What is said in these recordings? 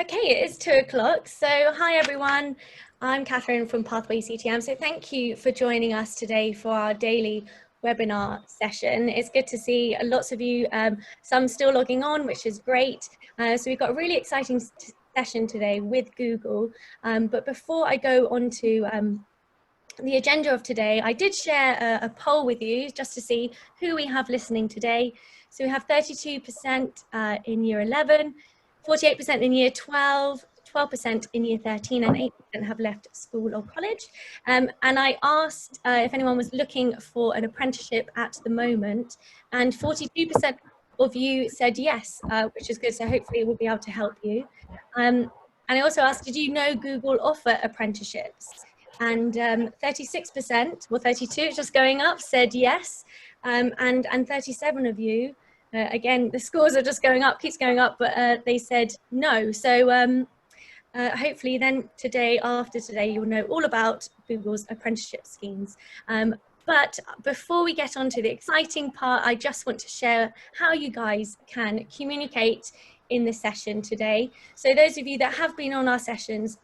Okay, it is 2 o'clock. So hi everyone, I'm Catherine from Pathway CTM. So thank you for joining us today for our daily webinar session. It's good to see lots of you, some still logging on, which is great. So we've got a really exciting session today with Google. But before I go on to the agenda of today, I did share a poll with you just to see who we have listening today. So we have 32% in year 11, 48% in year 12, 12% in year 13, and 8% have left school or college. And I asked if anyone was looking for an apprenticeship at the moment, and 42% of you said yes, which is good. So hopefully we'll be able to help you. And I also asked, did you know Google offer apprenticeships? And 36%, well 32, just going up, said yes. And 37 of you, again, the scores are just going up, keeps going up, but they said no. So hopefully then today, after today, you'll know all about Google's apprenticeship schemes. But before we get on to the exciting part, I just want to share how you guys can communicate in the session today. So those of you that have been on our sessions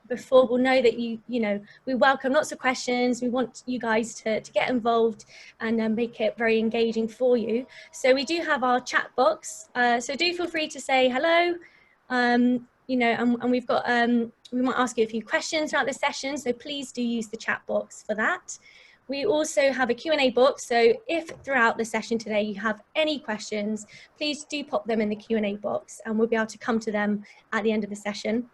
before will know that we welcome lots of questions. We want you guys to get involved and make it very engaging for you. So we do have our chat box. So do feel free to say hello. And we've got, we might ask you a few questions throughout the session. So please do use the chat box for that. We also have a Q&A box, so if throughout the session today you have any questions, please do pop them in the Q&A box and we'll be able to come to them at the end of the session.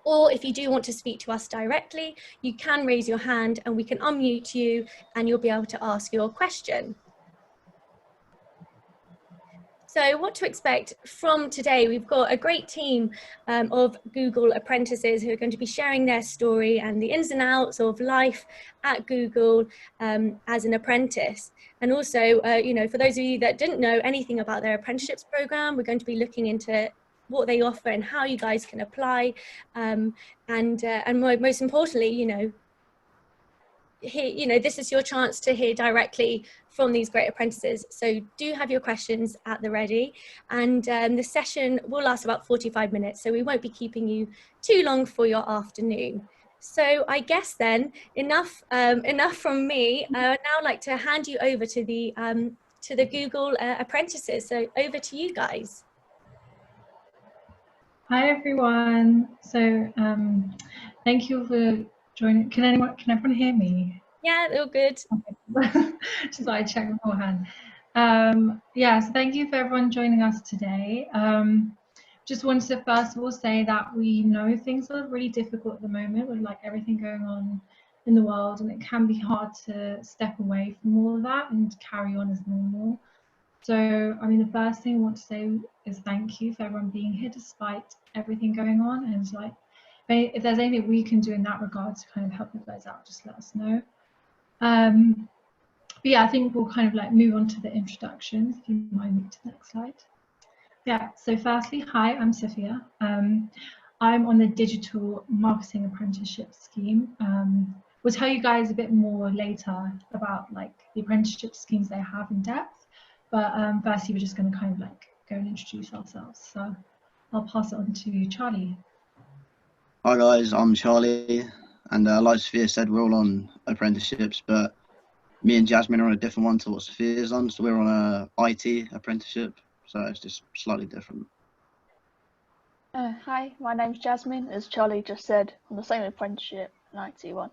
Or if you do want to speak to us directly, you can raise your hand and we can unmute you and you'll be able to ask your question. So what to expect from today, we've got a great team of Google Apprentices who are going to be sharing their story and the ins and outs of life at Google as an apprentice. And also, for those of you that didn't know anything about their apprenticeships program, we're going to be looking into what they offer and how you guys can apply. And most importantly, this is your chance to hear directly from these great apprentices. So do have your questions at the ready. And the session will last about 45 minutes. So we won't be keeping you too long for your afternoon. So I guess then enough from me. I would now like to hand you over to the Google Apprentices. So over to you guys. Hi everyone. So thank you for joining. Can everyone hear me? Yeah, all good. Okay. Just thought I'd check beforehand. Yeah, so thank you for everyone joining us today. Just wanted to first of all say that we know things are really difficult at the moment with like everything going on in the world, and it can be hard to step away from all of that and carry on as normal. So, I mean, the first thing I want to say is thank you for everyone being here despite everything going on, and like if there's anything we can do in that regard to kind of help you guys out, just let us know. But yeah, I think we'll kind of like move on to the introductions, if you mind moving to the next slide. Yeah, so firstly, hi, I'm Sofia. I'm on the digital marketing apprenticeship scheme. We'll tell you guys a bit more later about like the apprenticeship schemes they have in depth. But firstly, we're just going to kind of like go and introduce ourselves. So I'll pass it on to Charlie. Hi guys, I'm Charlie, and like Sophia said, we're all on apprenticeships, but me and Jasmine are on a different one to what Sophia's on. So we're on a IT apprenticeship, so it's just slightly different. Hi, my name's Jasmine, as Charlie just said, on the same apprenticeship, an IT one.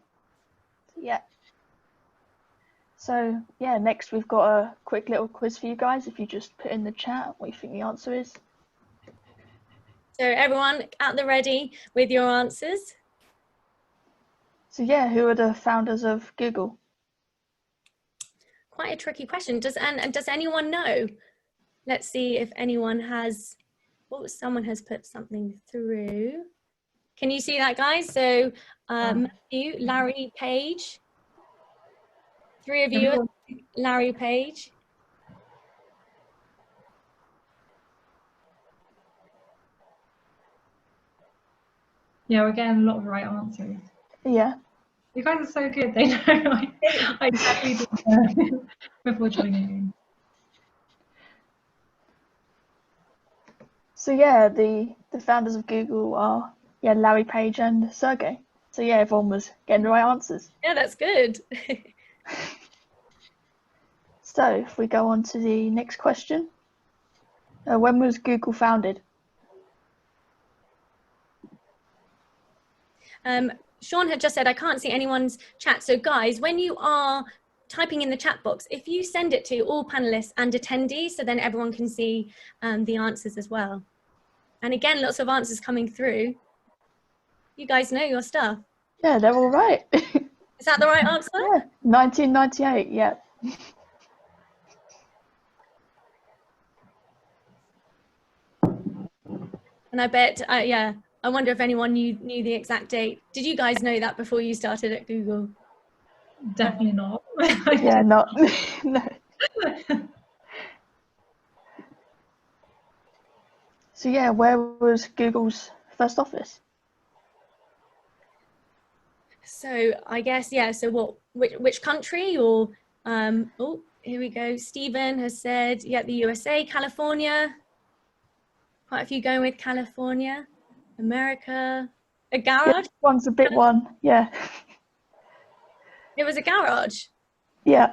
So yeah, next we've got a quick little quiz for you guys. If you just put in the chat what you think the answer is. So everyone at the ready with your answers. So yeah, who are the founders of Google? Quite a tricky question. Does anyone know? Let's see if anyone has. Oh, someone has put something through. Can you see that, guys? So Matthew, Larry, Page. 3 of you, Larry, Page. Yeah, we're getting a lot of right answers. Yeah. You guys are so good. They know I definitely did before joining. So yeah, the founders of Google are Larry Page and Sergey. So yeah, everyone was getting the right answers. Yeah, that's good. So if we go on to the next question, when was Google founded? Sean had just said, I can't see anyone's chat. So guys, when you are typing in the chat box, if you send it to all panelists and attendees, so then everyone can see the answers as well. And again, lots of answers coming through. You guys know your stuff. Yeah, they're all right. Is that the right answer? Yeah, 1998, yeah. And I bet, yeah, I wonder if anyone knew the exact date. Did you guys know that before you started at Google? Definitely not. Yeah, not, no. So yeah, where was Google's first office? So I guess, yeah, so what, which country or, oh, here we go. Stephen has said, yeah, the USA, California. Quite a few going with California, America, a garage. Yeah, this one's a big one, yeah. It was a garage. Yeah.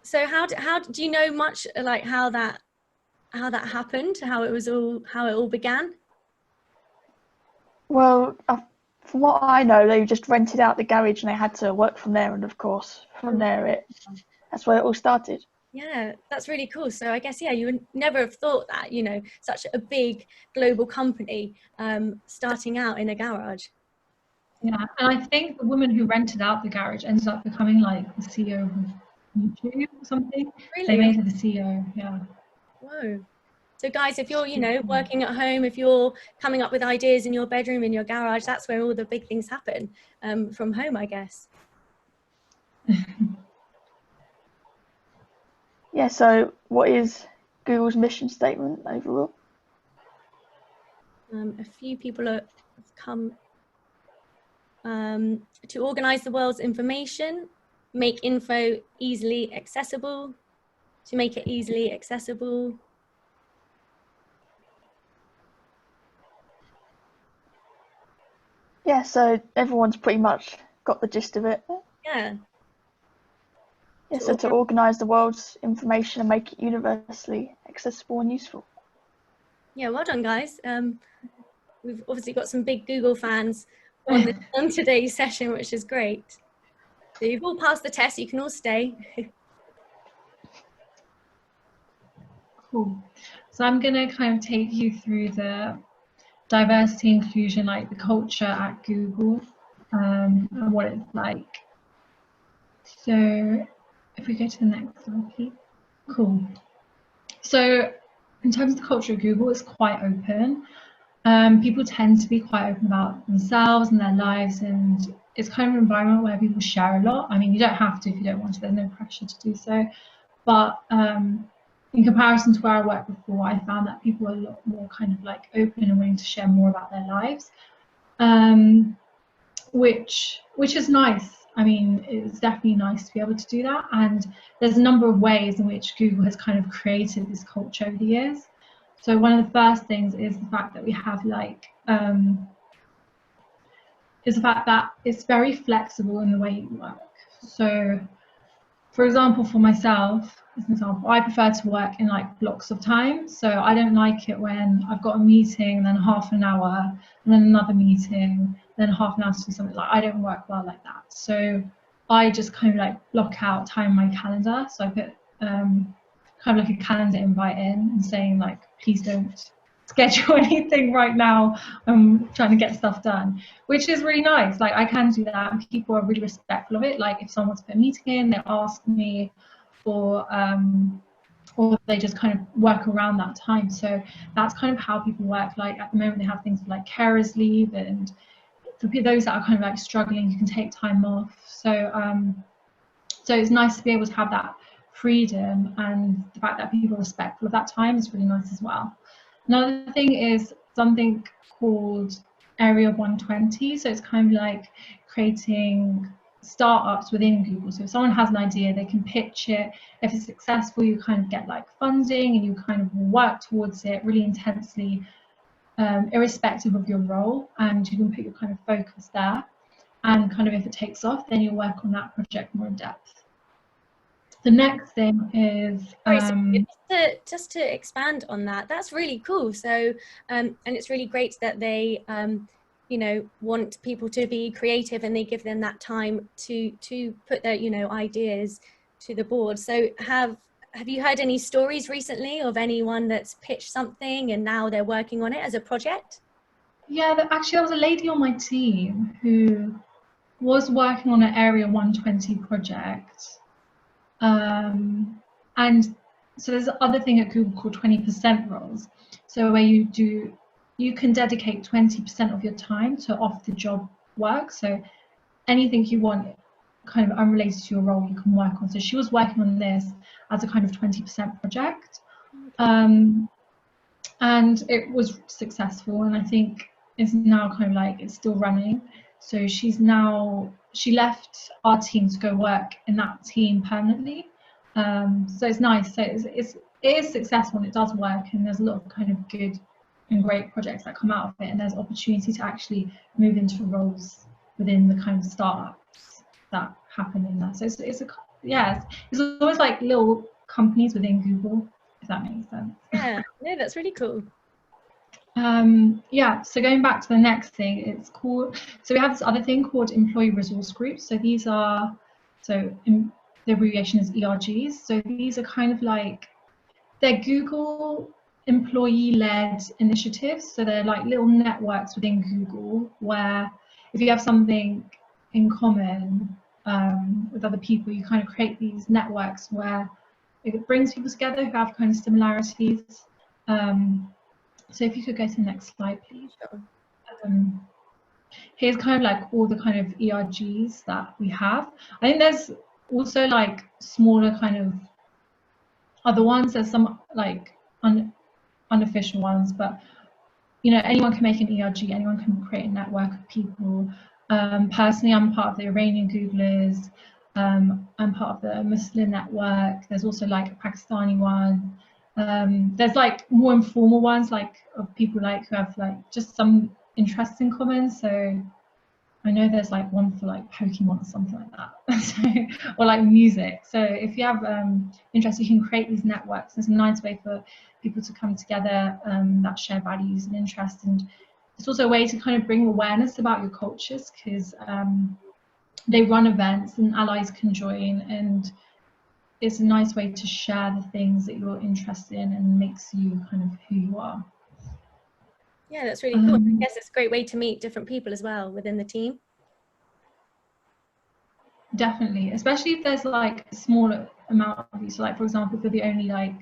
So how do you know much like how that happened, how it all began? Well, from what I know, they just rented out the garage and they had to work from there. And of course, from there, that's where it all started. Yeah, that's really cool. So I guess, yeah, you would never have thought that, you know, such a big global company starting out in a garage. Yeah, and I think the woman who rented out the garage ended up becoming like the CEO of YouTube or something. Really? They made her the CEO, yeah. Whoa. So guys, if you're, you know, working at home, if you're coming up with ideas in your bedroom, in your garage, that's where all the big things happen, from home, I guess. Yeah, so what is Google's mission statement overall? A few people have come to organize the world's information, make info easily accessible, to make it easily accessible. Yeah, so everyone's pretty much got the gist of it. Yeah. Yeah, so to organize the world's information and make it universally accessible and useful. Yeah, well done, guys. We've obviously got some big Google fans on today's session, which is great. So you've all passed the test, you can all stay. Cool. So I'm going to kind of take you through the diversity inclusion, like the culture at Google, and what it's like. So if we go to the next slide, please. Cool. So in terms of the culture at Google, it's quite open. People tend to be quite open about themselves and their lives, and it's kind of an environment where people share a lot. I mean, you don't have to if you don't want to, there's no pressure to do so. But in comparison to where I worked before, I found that people are a lot more kind of like open and willing to share more about their lives, which is nice. I mean, it's definitely nice to be able to do that. And there's a number of ways in which Google has kind of created this culture over the years. So one of the first things is the fact that we have like, is the fact that it's very flexible in the way you work. So for example, for myself, as an example, I prefer to work in like blocks of time. So I don't like it when I've got a meeting, then half an hour, and then another meeting, then half an hour to do something. Like, I don't work well like that. So I just kind of like block out time in my calendar. So I put kind of like a calendar invite in and saying like, please don't schedule anything right now. I'm trying to get stuff done, which is really nice. Like, I can do that, and people are really respectful of it. Like, if someone wants to put a meeting in, they ask me, or they just kind of work around that time. So that's kind of how people work. Like, at the moment, they have things like carers leave, and for those that are kind of like struggling, you can take time off. So so it's nice to be able to have that freedom, and the fact that people are respectful of that time is really nice as well. Another thing is something called Area 120. So it's kind of like creating startups within Google. So if someone has an idea, they can pitch it. If it's successful, you kind of get like funding and you kind of work towards it really intensely, irrespective of your role, and you can put your kind of focus there. And kind of if it takes off, then you'll work on that project more in depth. The next thing is just to expand on that. That's really cool. So and it's really great that they you know, want people to be creative, and they give them that time to put their, you know, ideas to the board. So have you heard any stories recently of anyone that's pitched something and now they're working on it as a project? Yeah, actually there was a lady on my team who was working on an Area 120 project. And so there's another thing at Google called 20% roles. So where you can dedicate 20% of your time to off-the-job work. So anything you want kind of unrelated to your role, you can work on. So she was working on this as a kind of 20% project. And it was successful, and I think it's now kind of like it's still running. So she left our team to go work in that team permanently. So it's nice. So it is successful and it does work, and there's a lot of kind of good and great projects that come out of it, and there's opportunity to actually move into roles within the kind of startups that happen in there. So it's always like little companies within Google, if that makes sense. Yeah, no, that's really cool. Yeah, so going back to the next thing, it's called, so we have this other thing called employee resource groups. So these are, the abbreviation is ERGs. So these are kind of like, they're Google employee-led initiatives. So they're like little networks within Google where if you have something in common with other people, you kind of create these networks where it brings people together who have kind of similarities. So if you could go to the next slide, please. Here's kind of like all the kind of ERGs that we have. I think there's also like smaller kind of other ones. There's some like unofficial ones, but you know, anyone can make an ERG, anyone can create a network of people. Personally, I'm part of the Iranian Googlers. I'm part of the Muslim network. There's also like a Pakistani one. There's like more informal ones, like of people like who have like just some interests in common. So I know there's like one for like Pokemon or something like that, so, or like music. So if you have interest, you can create these networks. It's a nice way for people to come together that share values and interests, and it's also a way to kind of bring awareness about your cultures, because they run events and allies can join, and it's a nice way to share the things that you're interested in and makes you kind of who you are. Yeah, that's really cool. I guess it's a great way to meet different people as well within the team. Definitely, especially if there's like a smaller amount of you. So like, for example, if you're the only like,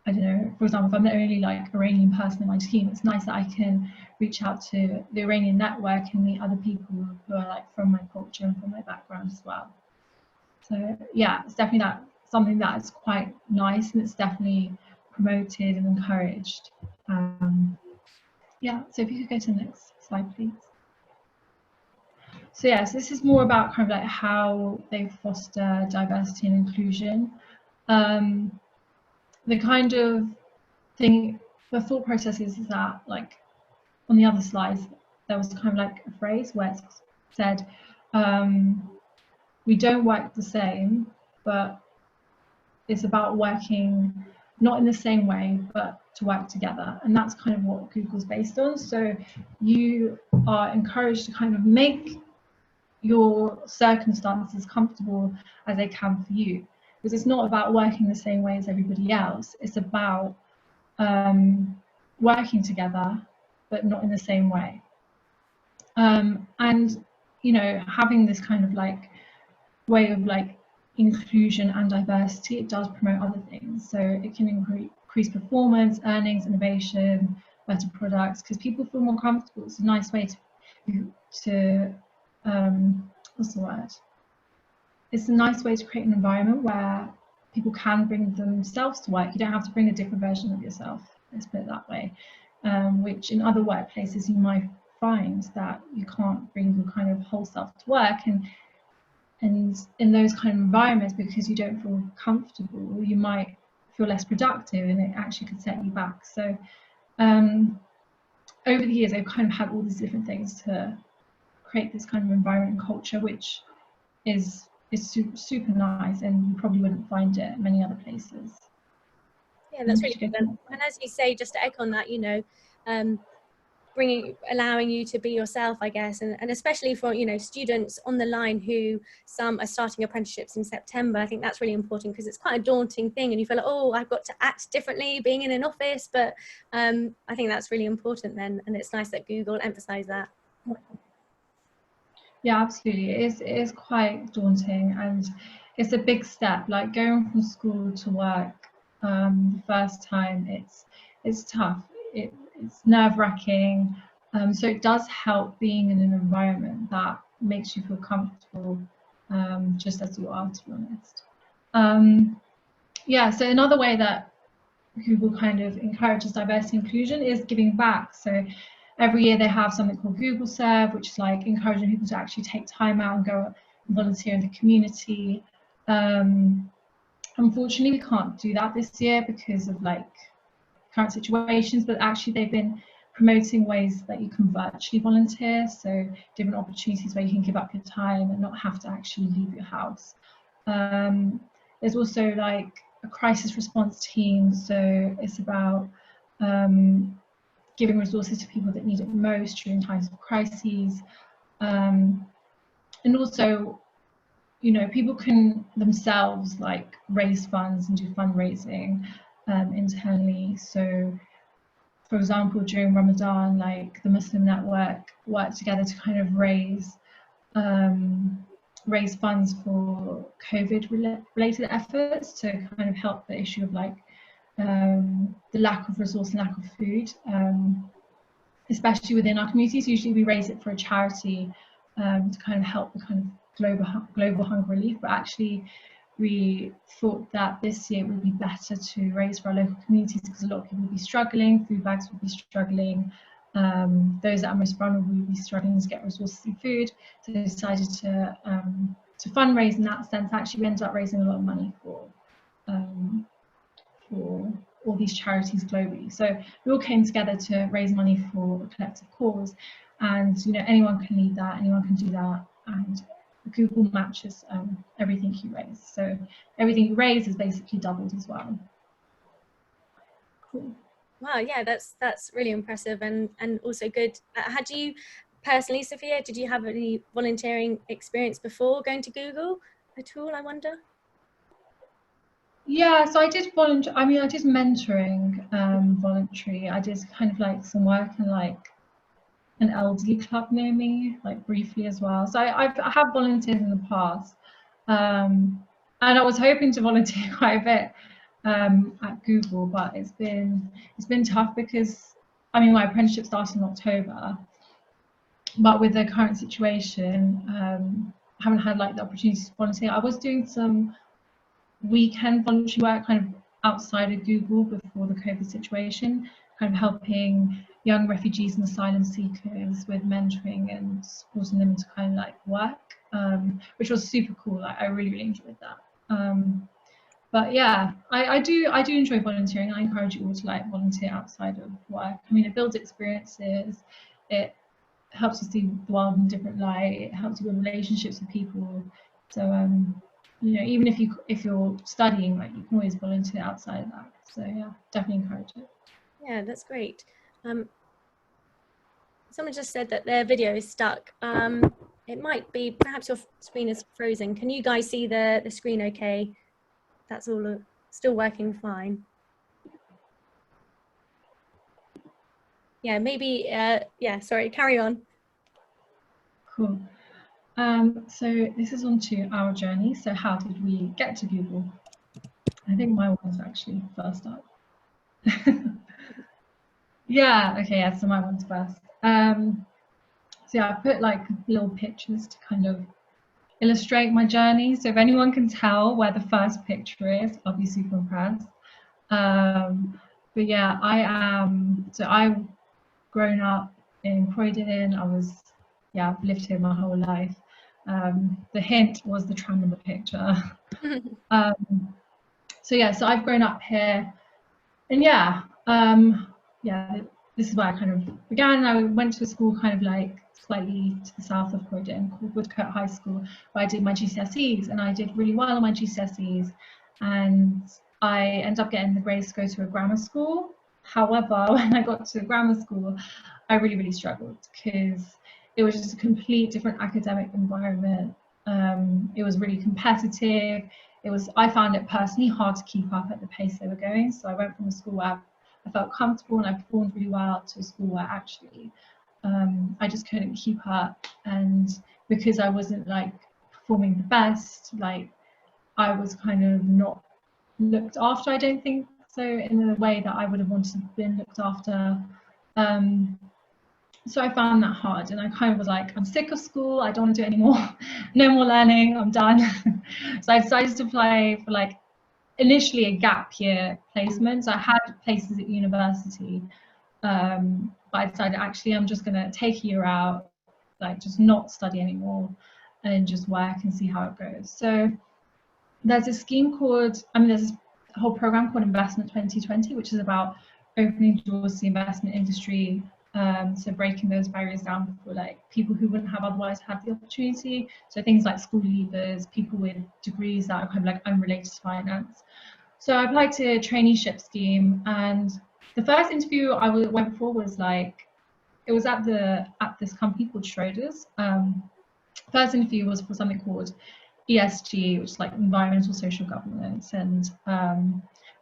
I don't know, for example, if I'm the only like Iranian person in my team, it's nice that I can reach out to the Iranian network and meet other people who are like from my culture and from my background as well. So yeah, it's definitely something that is quite nice, and it's definitely promoted and encouraged. Yeah, so if you could go to the next slide, please. So yes, this is more about kind of like how they foster diversity and inclusion. The kind of thing, the thought process is that, like on the other slides, there was kind of like a phrase where it said, we don't work the same, but it's about working not in the same way, but to work together. And that's kind of what Google's based on. So you are encouraged to kind of make your circumstances comfortable as they can for you, because it's not about working the same way as everybody else. It's about working together, but not in the same way. And you know, having this kind of like way of like inclusion and diversity, it does promote other things. So it can increase performance, earnings, innovation, better products, because people feel more comfortable. It's a nice way to what's the word? It's a nice way to create an environment where people can bring themselves to work. You don't have to bring a different version of yourself, let's put it that way, which in other workplaces you might find that you can't bring your kind of whole self to work, and and in those kind of environments, because you don't feel comfortable, you might feel less productive, and it actually could set you back. So over the years, I've kind of had all these different things to create this kind of environment and culture, which is super nice, and you probably wouldn't find it many other places. Yeah, that's really good. And as you say, just to echo on that, you know, allowing you to be yourself, I guess, and especially for, you know, students on the line who some are starting apprenticeships in September. I think that's really important, because it's quite a daunting thing, and you feel like, oh, I've got to act differently being in an office, but I think that's really important then, and it's nice that Google emphasise that. Yeah, absolutely. It is quite daunting, and it's a big step. Like going from school to work, the first time, it's tough. It's nerve-wracking. So it does help being in an environment that makes you feel comfortable, just as you are, to be honest. Yeah. So another way that Google kind of encourages diversity and inclusion is giving back. So every year they have something called Google Serve, which is like encouraging people to actually take time out and go and volunteer in the community. Unfortunately, we can't do that this year because of like current situations, but actually they've been promoting ways that you can virtually volunteer, so different opportunities where you can give up your time and not have to actually leave your house. There's also like a crisis response team, so it's about giving resources to people that need it most during times of crises. And also, you know, people can themselves like raise funds and do fundraising internally. So for example, during Ramadan, like the Muslim Network worked together to kind of raise funds for COVID related efforts to kind of help the issue of like the lack of resource and lack of food, especially within our communities. Usually we raise it for a charity to kind of help the kind of global hunger relief, but actually we thought that this year it would be better to raise for our local communities, because a lot of people would be struggling, food bags would be struggling, those that are most vulnerable would be struggling to get resources and food. So they decided to fundraise in that sense. Actually, we ended up raising a lot of money for all these charities globally. So we all came together to raise money for a collective cause, and you know, anyone can lead that, anyone can do that, and Google matches everything you raise. So everything you raise is basically doubled as well. Cool. Wow, yeah, that's really impressive and also good. Had you personally, Sofia, did you have any volunteering experience before going to Google at all, I wonder? Yeah, so I did volunteer. I mean, I did mentoring, voluntary. I did kind of like some work in like an elderly club near me, like briefly as well. So I have volunteered in the past, and I was hoping to volunteer quite a bit at Google, but it's been tough because I mean my apprenticeship started in October, but with the current situation, I haven't had like the opportunity to volunteer. I was doing some weekend voluntary work kind of outside of Google before the COVID situation, kind of helping young refugees and asylum seekers with mentoring and supporting them to kind of like work, which was super cool. Like, I really enjoyed that. But yeah, I do enjoy volunteering. I encourage you all to like volunteer outside of work. I mean, it builds experiences. It helps you see the world in a different light. It helps you build relationships with people. So you know, even if you're studying, like you can always volunteer outside of that. So yeah, definitely encourage it. Yeah, that's great. Someone just said that their video is stuck. It might be, perhaps your screen is frozen. Can you guys see the screen okay? That's all still working fine. Yeah, maybe, yeah, sorry, carry on. Cool. So this is onto our journey. So how did we get to Google? I think my one was actually first up. Yeah, okay, yeah, so my one's first. So yeah, I put like little pictures to kind of illustrate my journey. So if anyone can tell where the first picture is, I'll be super impressed. But yeah, I've grown up in Croydon. I've lived here my whole life. The hint was the tram in the picture. So yeah, so I've grown up here, and yeah, this is where I kind of began. I went to a school kind of like slightly to the south of Croydon called Woodcote High School, where I did my GCSEs, and I did really well on my GCSEs, and I ended up getting the grades to go to a grammar school. However, when I got to grammar school, I really struggled because it was just a complete different academic environment. It was really competitive. I found it personally hard to keep up at the pace they were going. So I went from a school where I felt comfortable and I performed really well to a school where actually I just couldn't keep up. And because I wasn't like performing the best, like I was kind of not looked after, I don't think so, in the way that I would have wanted to have been looked after. So I found that hard, and I kind of was like, I'm sick of school, I don't want to do it anymore. No more learning, I'm done. So I decided to apply for like initially a gap year placement. So I had places at university, but I decided actually I'm just going to take a year out, like just not study anymore and just work and see how it goes. So there's a scheme called, there's a whole program called Investment 2020, which is about opening doors to the investment industry. So breaking those barriers down for like people who wouldn't have otherwise had the opportunity. So things like school leavers, people with degrees that are kind of like unrelated to finance. So I applied to a traineeship scheme, and the first interview I went for was like, it was at this company called Schroders. First interview was for something called ESG, which is like environmental social governance, and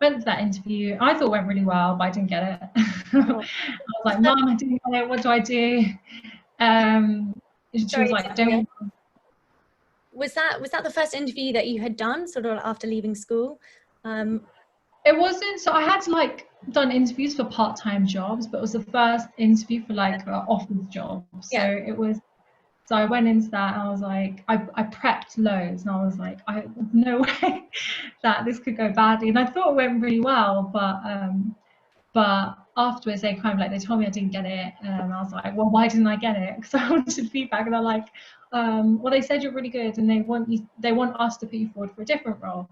went to that interview. I thought it went really well, but I didn't get it. I was like, Mum, I didn't get it, what do I do? She was like, don't. Was that the first interview that you had done sort of after leaving school? It wasn't, so I had to like done interviews for part-time jobs, but it was the first interview for like an office job. So it was, so I went into that and I was like, I prepped loads, and I was like, no way that this could go badly. And I thought it went really well, but afterwards they kind of like, they told me I didn't get it, and I was like, well, why didn't I get it? Because I wanted feedback, and they're like, well, they said you're really good, and they want us to put you forward for a different role.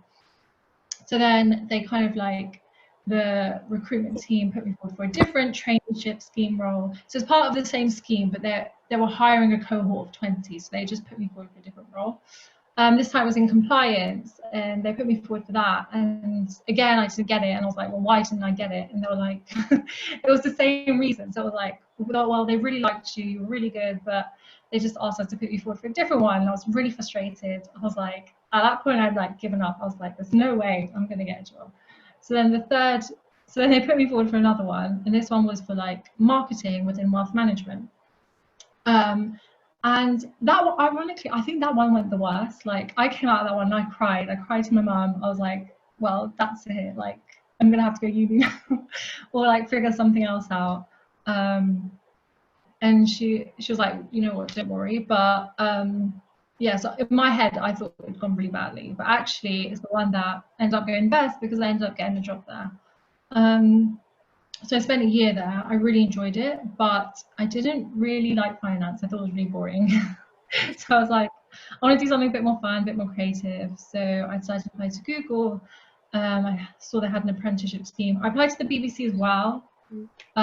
So then they kind of like, the recruitment team put me forward for a different traineeship scheme role. So it's part of the same scheme, but they were hiring a cohort of 20, so they just put me forward for a different role. This time it was in compliance, and they put me forward for that. And again, I didn't get it, and I was like, well, why didn't I get it? And they were like, it was the same reason. So I was like, well, they really liked you, you were really good, but they just asked us to put you forward for a different one. And I was really frustrated. I was like, at that point, I'd like given up. I was like, there's no way I'm going to get a job. So then they put me forward for another one, and this one was for like marketing within wealth management. And that one, ironically, I think that one went the worst. Like I came out of that one and I cried to my mum. I was like, well, that's it. Like I'm gonna have to go uni now or like figure something else out. And she was like, you know what, don't worry. But yeah, so in my head, I thought it had gone really badly, but actually it's the one that ended up going best because I ended up getting a job there. So I spent a year there. I really enjoyed it, but I didn't really like finance. I thought it was really boring. So I was like, I want to do something a bit more fun, a bit more creative. So I decided to apply to Google. I saw they had an apprenticeship scheme. I applied to the BBC as well, but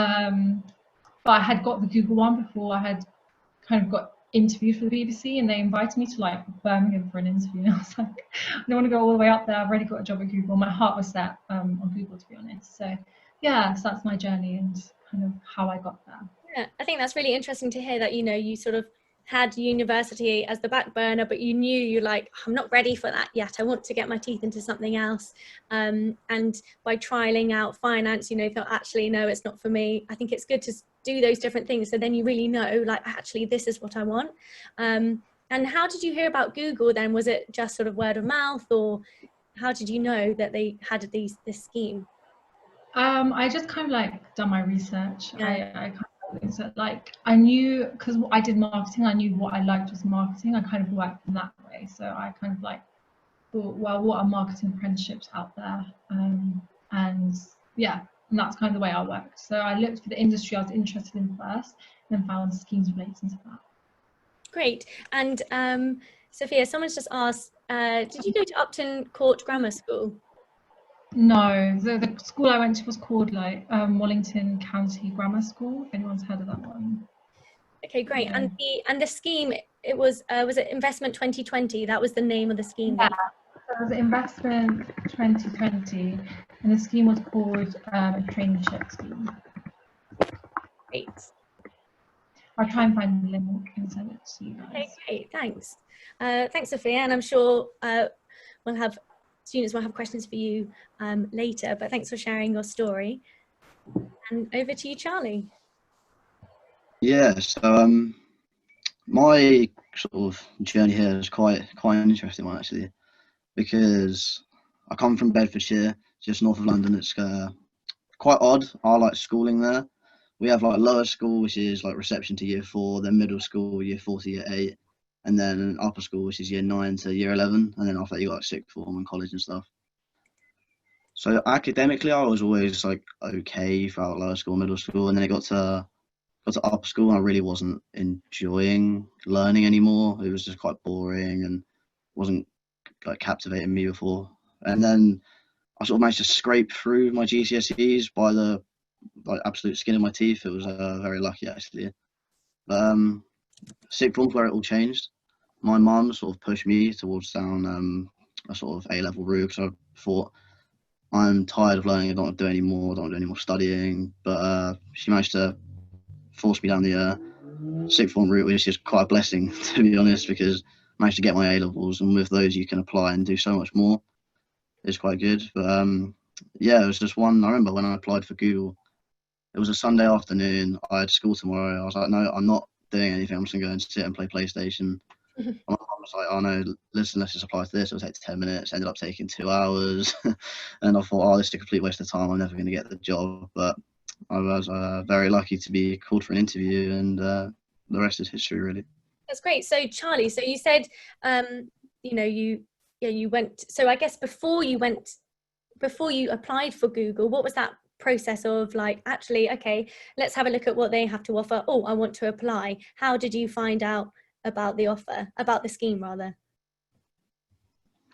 I had got the Google one before I had kind of got interviewed for the BBC, and they invited me to like Birmingham for an interview, and I was like, I don't want to go all the way up there. I've already got a job at Google. My heart was set on Google, to be honest. So yeah, so that's my journey and kind of how I got there. Yeah, I think that's really interesting to hear that, you know, you sort of had university as the back burner, but you knew you're like, I'm not ready for that yet. I want to get my teeth into something else. And by trialing out finance, you know, thought actually, no, it's not for me. I think it's good to do those different things. So then you really know, like, actually, this is what I want. And how did you hear about Google then? Was it just sort of word of mouth, or how did you know that they had this scheme? I just kind of like done my research. Yeah. I kind of so like I knew, because I did marketing, I knew what I liked was marketing. I kind of worked in that way. So I kind of like thought, well, what are marketing apprenticeships out there? And yeah, and that's kind of the way I worked. So I looked for the industry I was interested in first, and then found schemes relating to that. Great. And Sophia, someone's just asked, did you go to Upton Court Grammar School? No, the school I went to was called like Wallington County Grammar School, if anyone's heard of that one. Okay, great. Yeah. And the scheme, it was it Investment 2020? That was the name of the scheme. Yeah, so it was Investment 2020, and the scheme was called a traineeship scheme. Great. I'll try and find the link and send it to you guys. Okay, great. Thanks. Thanks, Sophia. And I'm sure students will have questions for you later, but thanks for sharing your story. And over to you, Charlie. Yeah, so my sort of journey here is quite an interesting one actually, because I come from Bedfordshire, just north of London. It's quite odd. I like schooling there. We have like lower school, which is like reception to year 4, then middle school, year 4 to year 8, and then upper school, which is year 9 to year 11, and then after that you got like sixth form and college and stuff. So academically, I was always like okay throughout lower school, middle school, and then it got to upper school, and I really wasn't enjoying learning anymore. It was just quite boring and wasn't like captivating me before. And then I sort of managed to scrape through my GCSEs by the absolute skin of my teeth. It was very lucky actually. Sixth form's where it all changed. My mum sort of pushed me towards down a sort of A-level route, because I thought, I'm tired of learning, I don't want to do any more, I don't want to do any more studying. But she managed to force me down the sixth form route, which is quite a blessing to be honest, because I managed to get my A-levels, and with those you can apply and do so much more. It's quite good. But yeah, it was just one. I remember when I applied for Google, it was a Sunday afternoon, I had school tomorrow. I was like, no, I'm not doing anything, I'm just gonna go and sit and play PlayStation. My mum was like, oh no, listen, let's just apply for this. It'll take 10 minutes. Ended up taking 2 hours. And I thought, oh, this is a complete waste of time, I'm never going to get the job. But I was very lucky to be called for an interview, and the rest is history really. That's great. So Charlie, so you said you went, so I guess before you applied for Google, what was that process of like, actually, okay, let's have a look at what they have to offer. Oh, I want to apply. How did you find out about the offer, about the scheme rather?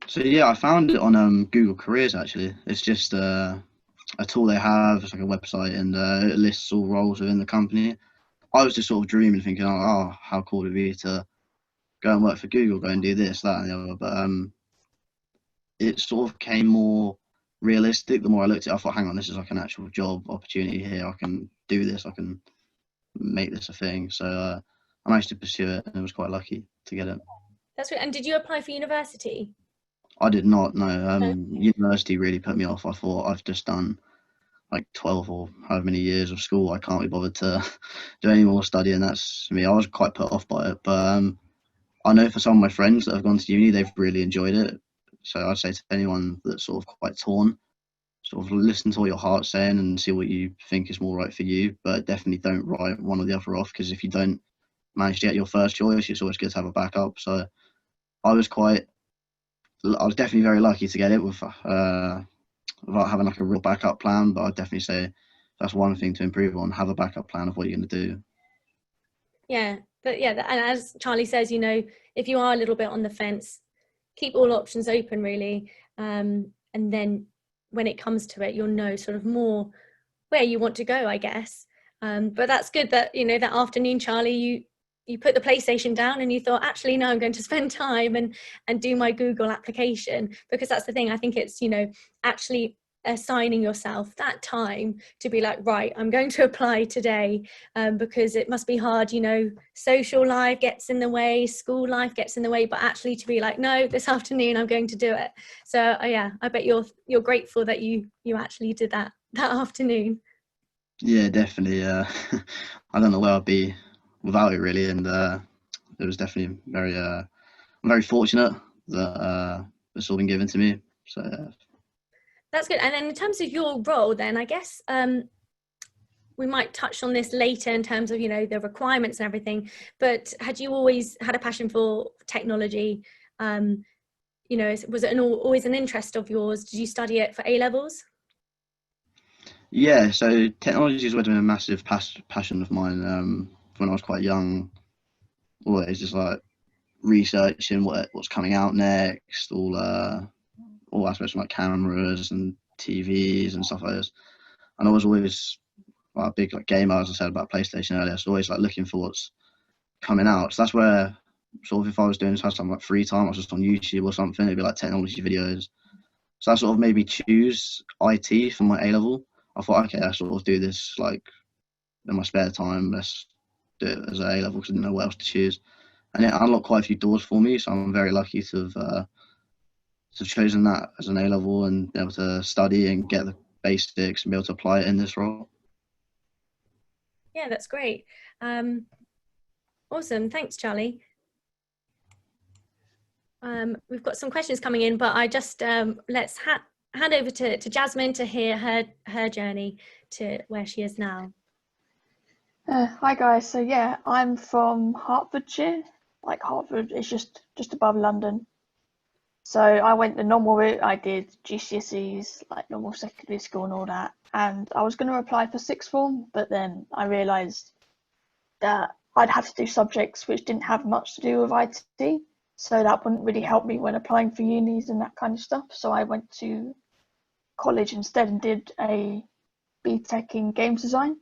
So yeah, I found it on Google Careers actually. It's just a tool they have. It's like a website, and it lists all roles within the company. I was just sort of dreaming, thinking, oh, how cool would it be to go and work for Google, go and do this, that, and the other. But it sort of came more realistic the more I looked at it. I thought, hang on, this is like an actual job opportunity here. I can do this. I can make this a thing. So I managed to pursue it, and I was quite lucky to get it. That's right. And did you apply for university? I did not, no. University really put me off. I thought, I've just done like 12 or however many years of school. I can't be bothered to do any more studying. That's me. I was quite put off by it. But I know for some of my friends that have gone to uni, they've really enjoyed it. So I'd say to anyone that's sort of quite torn, sort of listen to what your heart's saying and see what you think is more right for you. But definitely don't write one or the other off, because if you don't manage to get your first choice, it's always good to have a backup. So I was definitely very lucky to get it without having like a real backup plan. But I'd definitely say that's one thing to improve on: have a backup plan of what you're going to do. Yeah, but yeah, and as Charlie says, if you are a little bit on the fence, keep all options open really, and then when it comes to it, you'll know sort of more where you want to go, I guess. But that's good that that afternoon, Charlie, you put the PlayStation down and you thought, actually, no, I'm going to spend time and do my Google application, because that's the thing. I think it's, actually assigning yourself that time to be like, right, I'm going to apply today, because it must be hard, social life gets in the way, school life gets in the way, but actually to be like, no, this afternoon I'm going to do it. So yeah, I bet you're grateful that you actually did that afternoon. Yeah, definitely. I don't know where I'd be without it really, and it was definitely I'm very fortunate that it's all been given to me. So yeah. That's good. And then in terms of your role, then I guess we might touch on this later in terms of the requirements and everything. But had you always had a passion for technology? Was it always an interest of yours? Did you study it for A-levels? Yeah, so technology has always been a massive passion of mine. When I was quite young, always just like researching what's coming out next, all aspects of like cameras and TVs and stuff like this. And I was always a big like gamer, as I said about PlayStation earlier. So always like looking for what's coming out. So that's where sort of if I was doing something like free time, I was just on YouTube or something. It'd be like technology videos. So I sort of maybe choose IT for my A level. I thought, okay, I sort of do this like in my spare time. Let's do it as an A level because I didn't know what else to choose. And it unlocked quite a few doors for me. So I'm very lucky to have chosen that as an A level and be able to study and get the basics and be able to apply it in this role. Yeah, that's great. Awesome. Thanks, Charlie. We've got some questions coming in, but I just let's hand over to Jasmine to hear her journey to where she is now. Hi guys, so yeah, I'm from Hertfordshire. Like Hertford is just above London. So I went the normal route. I did GCSEs, like normal secondary school and all that. And I was going to apply for sixth form, but then I realised that I'd have to do subjects which didn't have much to do with IT. So that wouldn't really help me when applying for unis and that kind of stuff. So I went to college instead and did a BTEC in games design.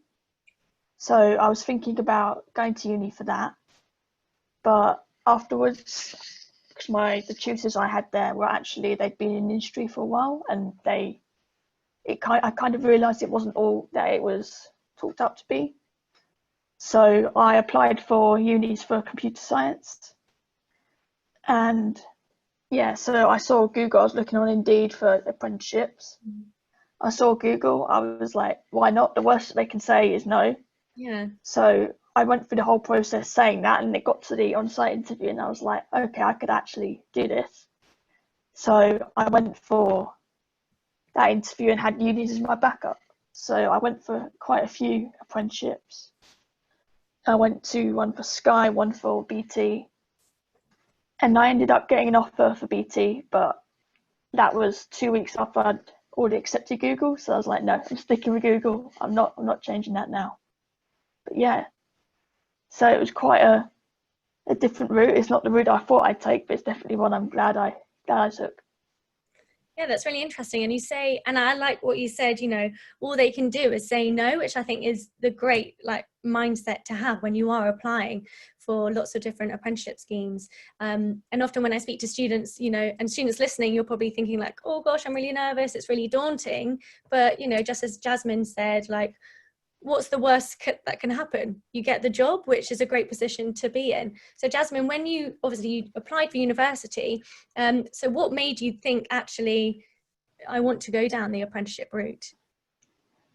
So I was thinking about going to uni for that. But afterwards, because the tutors I had there were actually, they'd been in the industry for a while, and I kind of realised it wasn't all that it was talked up to be. So I applied for unis for computer science. And yeah, so I saw Google, I was looking on Indeed for apprenticeships. I saw Google, I was like, why not? The worst they can say is no. Yeah. So I went through the whole process saying that, and it got to the on-site interview and I was like, okay, I could actually do this. So I went for that interview and had unis as my backup. So I went for quite a few apprenticeships. I went to one for Sky, one for BT, and I ended up getting an offer for BT, but that was 2 weeks after I'd already accepted Google. So I was like, no, I'm sticking with Google. I'm not changing that now. But yeah, so it was quite a different route. It's not the route I thought I'd take, but it's definitely one I'm glad I took. Yeah, that's really interesting. And you say, and I like what you said, you know, all they can do is say no, which I think is the great like mindset to have when you are applying for lots of different apprenticeship schemes. And often when I speak to students, you know, and students listening, you're probably thinking like, oh gosh, I'm really nervous. It's really daunting. But, you know, just as Jasmine said, like, what's the worst that can happen? You get the job, which is a great position to be in. So Jasmine, when you applied for university, so what made you think actually I want to go down the apprenticeship route?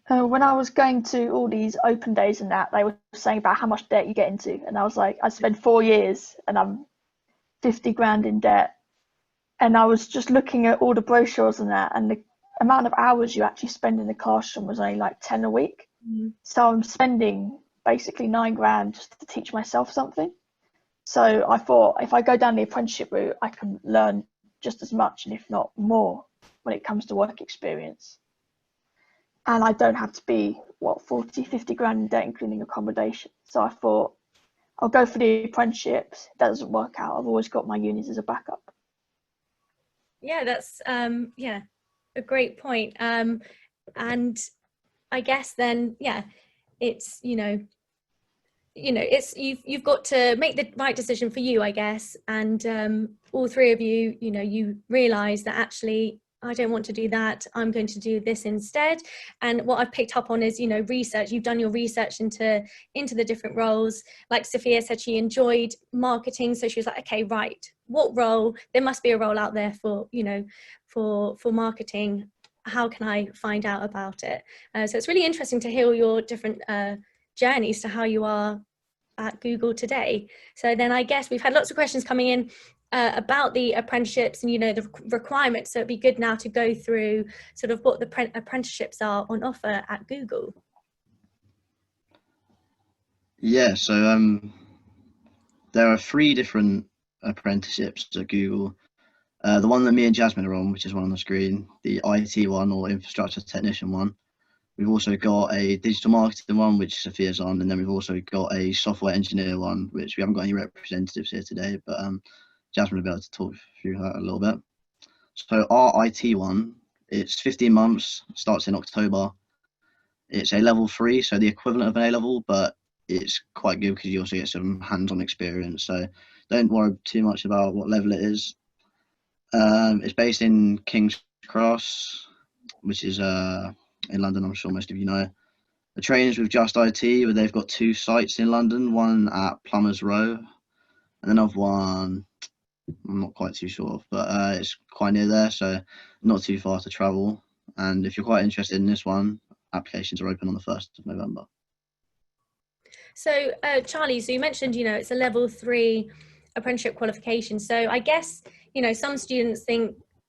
When I was going to all these open days and that, they were saying about how much debt you get into, and I was like, I spent 4 years and I'm 50 grand in debt. And I was just looking at all the brochures and that, and the amount of hours you actually spend in the classroom was only like 10 a week. So I'm spending basically 9 grand just to teach myself something. So I thought if I go down the apprenticeship route, I can learn just as much and if not more when it comes to work experience. And I don't have to be, 40, 50 grand in debt, including accommodation. So I thought I'll go for the apprenticeships. If that doesn't work out, I've always got my unis as a backup. Yeah, that's a great point. And I guess then, yeah, it's, it's you've got to make the right decision for you, I guess. And all three of you, you realize that actually I don't want to do that. I'm going to do this instead. And what I've picked up on is, research. You've done your research into the different roles. Like Sofia said, she enjoyed marketing. So she was like, okay, right, what role? There must be a role out there for, for marketing. How can I find out about it? So it's really interesting to hear your different journeys to how you are at Google today. So then I guess we've had lots of questions coming in about the apprenticeships and the requirements, so it'd be good now to go through sort of what the apprenticeships are on offer at Google. Yeah, so there are 3 different apprenticeships at Google. The one that me and Jasmine are on, which is one on the screen, the IT one or infrastructure technician one, We've also got a digital marketing one, which Sofia's on, and then we've also got a software engineer one, which we haven't got any representatives here today, but Jasmine will be able to talk through that a little bit. So our IT one, it's 15 months, starts in October. It's a level 3, so the equivalent of an A-level, but it's quite good because you also get some hands-on experience. So don't worry too much about what level it is. It's based in King's Cross, which is in London, I'm sure most of you know. The training's with Just IT, where they've got 2 sites in London, one at Plumbers Row, and another one I'm not quite too sure of, but it's quite near there, so not too far to travel. And if you're quite interested in this one, applications are open on the 1st of November. So Charlie, so you mentioned, it's a level 3 apprenticeship qualification. So I guess, some students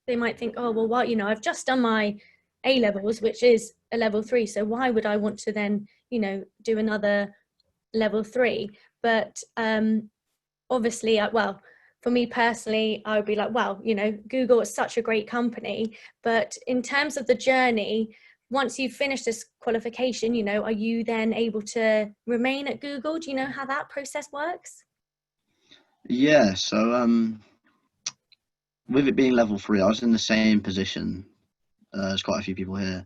might think, oh, well, what, I've just done my A-levels, which is a level 3. So why would I want to then, do another level 3? But obviously, well, for me personally, I would be like, well, Google is such a great company, but in terms of the journey, once you've finished this qualification, are you then able to remain at Google? Do you know how that process works? Yeah, so with it being level 3, I was in the same position as quite a few people here.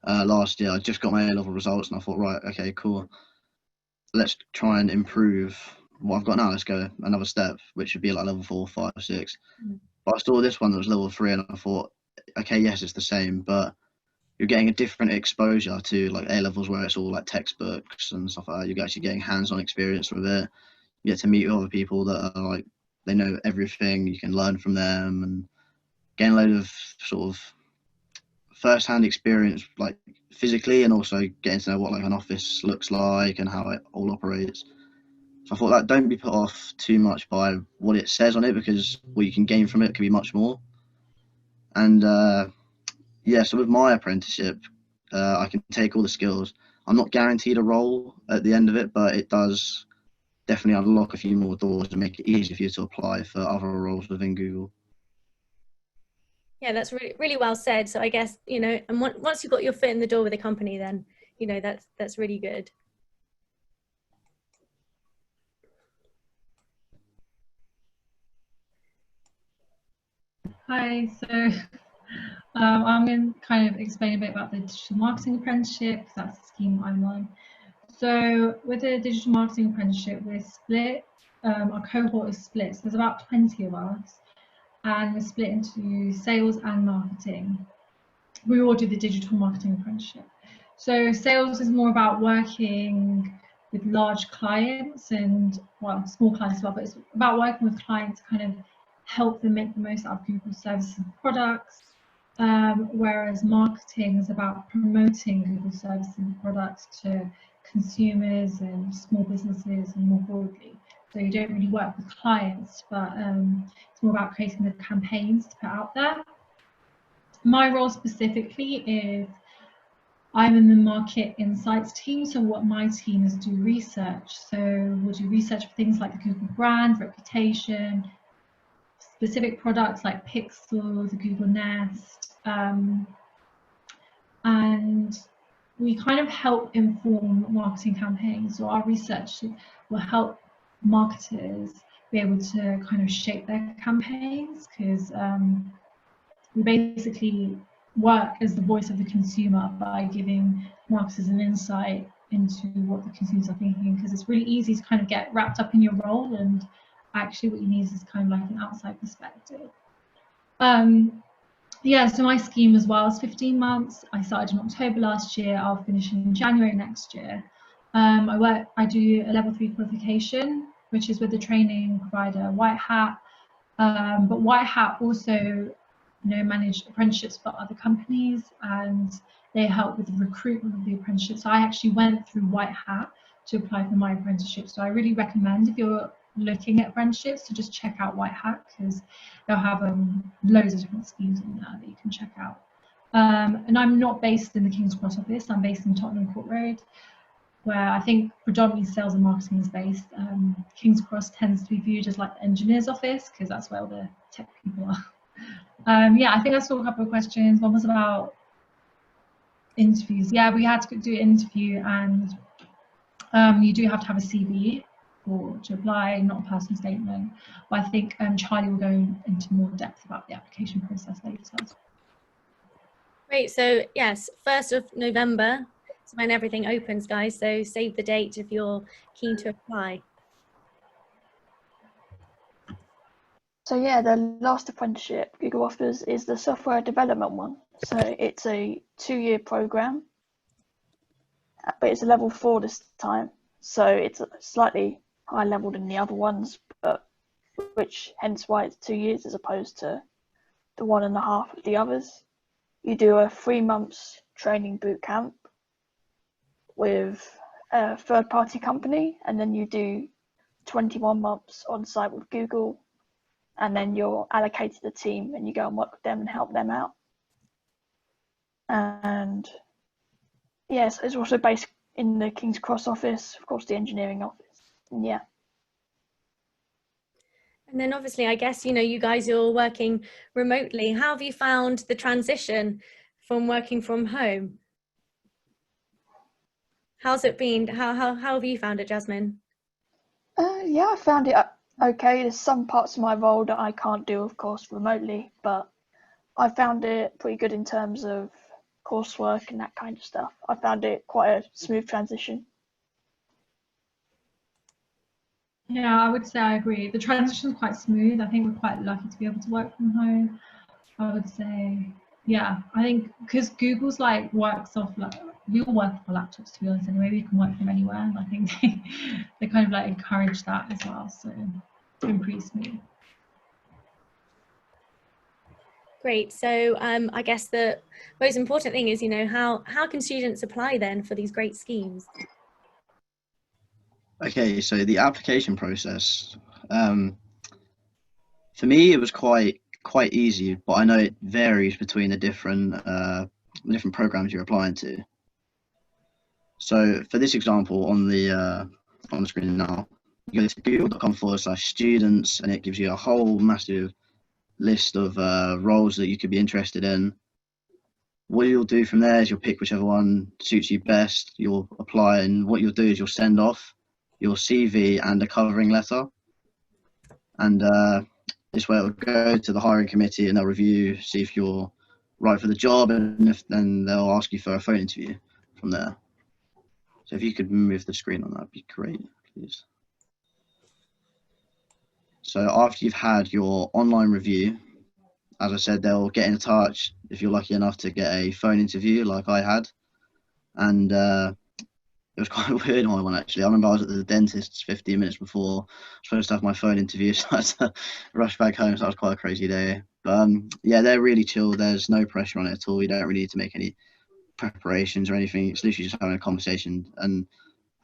Last year, I just got my A-level results and I thought, right, okay, cool. Let's try and improve what I've got now. Let's go another step, which would be like level 4, 5, 6. But I saw this one that was level 3 and I thought, okay, yes, it's the same, but you're getting a different exposure to like A-levels where it's all like textbooks and stuff like that. You're actually getting hands-on experience with it. You get to meet other people that are like, they know everything. You can learn from them and gain a load of sort of first-hand experience, like physically, and also getting to know what like an office looks like and how it all operates. So I thought that don't be put off too much by what it says on it, because what you can gain from it can be much more. And yeah, so with my apprenticeship, I can take all the skills. I'm not guaranteed a role at the end of it, but it does definitely unlock a few more doors and make it easier for you to apply for other roles within Google. Yeah, that's really, really well said. So I guess, and once you've got your foot in the door with a company, then, that's really good. Hi, so I'm going to kind of explain a bit about the digital marketing apprenticeship, because that's the scheme I'm on. So with the digital marketing apprenticeship, we're split, our cohort is split, so there's about 20 of us, and we're split into sales and marketing. We all do the digital marketing apprenticeship. So sales is more about working with large clients and, well, small clients as well, but it's about working with clients to kind of help them make the most out of Google services and products, whereas marketing is about promoting Google services and products to consumers and small businesses and more broadly. So you don't really work with clients, but it's more about creating the campaigns to put out there. My role specifically is I'm in the market insights team. So what my team is do research. So we'll do research for things like the Google brand, reputation, specific products like Pixel, the Google Nest, and we kind of help inform marketing campaigns. So our research will help marketers be able to kind of shape their campaigns, because we basically work as the voice of the consumer by giving marketers an insight into what the consumers are thinking, because it's really easy to kind of get wrapped up in your role, and actually what you need is kind of like an outside perspective. Yeah, so my scheme as well is 15 months. I started in October last year. I'll finish in January next year. I do a level 3 qualification, which is with the training provider White Hat. But White Hat also manage apprenticeships for other companies, and they help with the recruitment of the apprenticeship. So I actually went through White Hat to apply for my apprenticeship. So I really recommend, if you're looking at apprenticeships, to just check out White Hat, because they'll have loads of different schemes in there that you can check out. And I'm not based in the King's Cross office. I'm based in Tottenham Court Road, where I think predominantly sales and marketing is based. King's Cross tends to be viewed as like the engineer's office, because that's where all the tech people are. Yeah, I think I saw a couple of questions. One was about Interviews. Yeah, we had to do an interview, and you do have to have a CV to apply, not a personal statement. But I think Charlie will go into more depth about the application process later. Great. So yes, 1st of November is when everything opens, guys. So save the date if you're keen to apply. So yeah, the last apprenticeship Google offers is the software development one. So it's a 2-year program, but it's a level 4 this time. So it's slightly higher level than the other ones, but hence why it's 2 years as opposed to the 1.5 of the others. You do a 3 months training boot camp with a third-party company, and then you do 21 months on site with Google, and then you're allocated a team and you go and work with them and help them out. And yes, it's also based in the King's Cross office, of course, the engineering office. And yeah. And then obviously, I guess, you know, you guys are all working remotely. How have you found the transition from working from home? How's it been? How have you found it, Jasmine? Yeah, I found it okay. There's some parts of my role that I can't do, of course, remotely, but I found it pretty good in terms of coursework and that kind of stuff. I found it quite a smooth transition. Yeah, I would say I agree. The transition is quite smooth. I think we're quite lucky to be able to work from home. I would say, yeah, I think because Google's like works off, like we all work off our laptops, to be honest, anyway, we can work from anywhere. And I think they kind of like encourage that as well. So it's been pretty smooth. Great. So I guess the most important thing is, you know, how can students apply then for these great schemes? Okay, so the application process, for me, it was quite easy, but I know it varies between the different programs you're applying to. So for this example, on the screen now, you go to google.com/students, and it gives you a whole massive list of roles that you could be interested in. What you'll do from there is you'll pick whichever one suits you best. You'll apply, and what you'll do is you'll send off your CV and a covering letter, and this way it'll go to the hiring committee, and they'll review, see if you're right for the job, and then they'll ask you for a phone interview from there. So if you could move the screen on, that'd be great, please. So after you've had your online review, as I said, they'll get in touch if you're lucky enough to get a phone interview like I had. And it was quite a weird one, actually. I remember I was at the dentist's 15 minutes before I was supposed to have my phone interview, so I had to rush back home. So that was quite a crazy day. But yeah, they're really chill. There's no pressure on it at all. You don't really need to make any preparations or anything. It's literally just having a conversation. And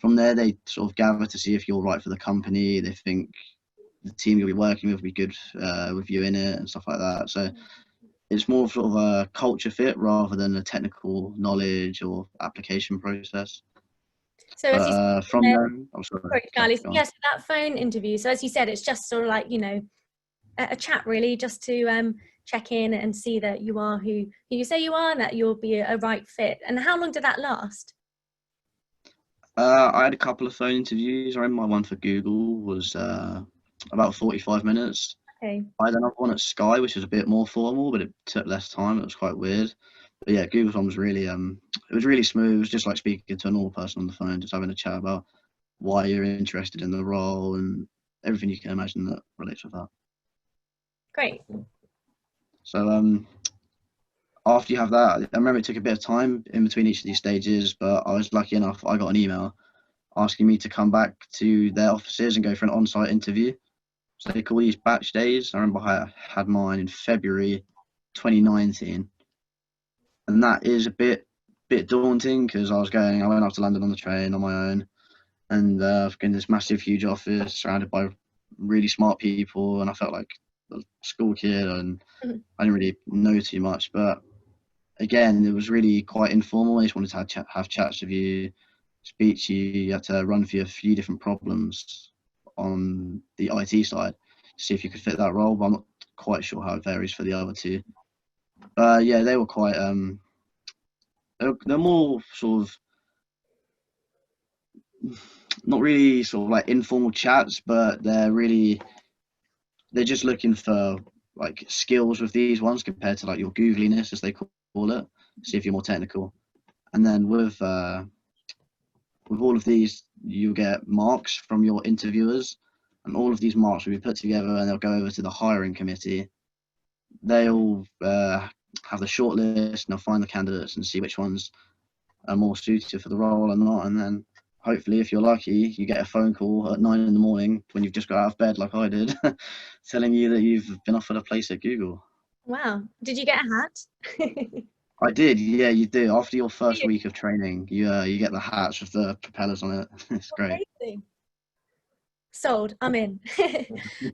from there, they sort of gather to see if you're right for the company. They think the team you'll be working with will be good with you in it and stuff like that. So it's more sort of a culture fit rather than a technical knowledge or application process. So as you said, from them, I'm sorry, Charlie. Yes, that phone interview. So as you said, it's just sort of like, you know, a chat really, just to check in and see that you are who you say you are, and that you'll be a right fit. And how long did that last? I had a couple of phone interviews. I remember my one for Google was about 45 minutes. Okay. I had another one at Sky, which was a bit more formal, but it took less time. It was quite weird. But yeah, Google's one was really it was really smooth. It was just like speaking to a normal person on the phone, just having a chat about why you're interested in the role and everything you can imagine that relates with that. Great. So after you have that, I remember it took a bit of time in between each of these stages, but I was lucky enough, I got an email asking me to come back to their offices and go for an on-site interview. So they call these batch days. I remember I had mine in February 2019. And that is a bit daunting because I went up to London on the train on my own, and I've been in this massive, huge office surrounded by really smart people, and I felt like a school kid, and I didn't really know too much. But again, it was really quite informal. I just wanted to have chats with you, speak to you. You had to run through a few different problems on the IT side to see if you could fit that role, but I'm not quite sure how it varies for the other two. Yeah, they were quite they're more sort of not really sort of like informal chats, but they're just looking for like skills with these ones compared to like your Googliness, as they call it, see if you're more technical. And then with all of these, you get marks from your interviewers, and all of these marks will be put together and they'll go over to the hiring committee. They'll have the short list and they'll find the candidates and see which ones are more suited for the role or not. And then hopefully, if you're lucky, you get a phone call at 9 in the morning when you've just got out of bed, like I did, telling you that you've been offered a place at Google. Wow. Did you get a hat? I did, yeah, you do. After your first week of training, you get the hats with the propellers on it. It's great. Amazing. Sold. I'm in.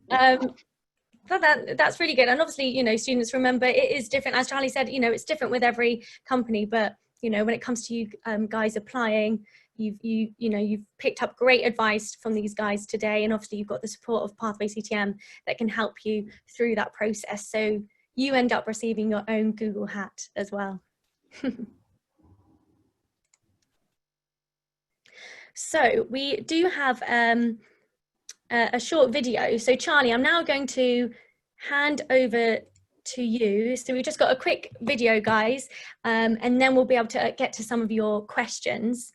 That's really good. And obviously, you know, students, remember, it is different. As Charlie said, you know, it's different with every company, but you know, when it comes to you guys applying, you've picked up great advice from these guys today, and obviously you've got the support of Pathway CTM that can help you through that process. So you end up receiving your own Google hat as well. So we do have a short video. So Charlie, I'm now going to hand over to you. So we've just got a quick video, guys, and then we'll be able to get to some of your questions.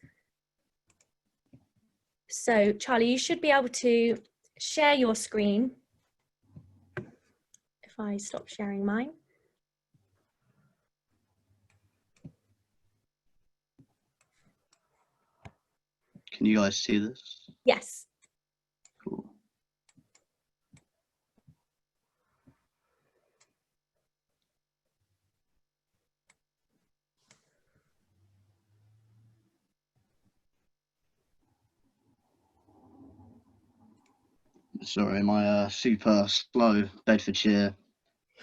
So Charlie, you should be able to share your screen. If I stop sharing mine. Can you guys see this? Yes. Cool. Sorry, my super slow Bedfordshire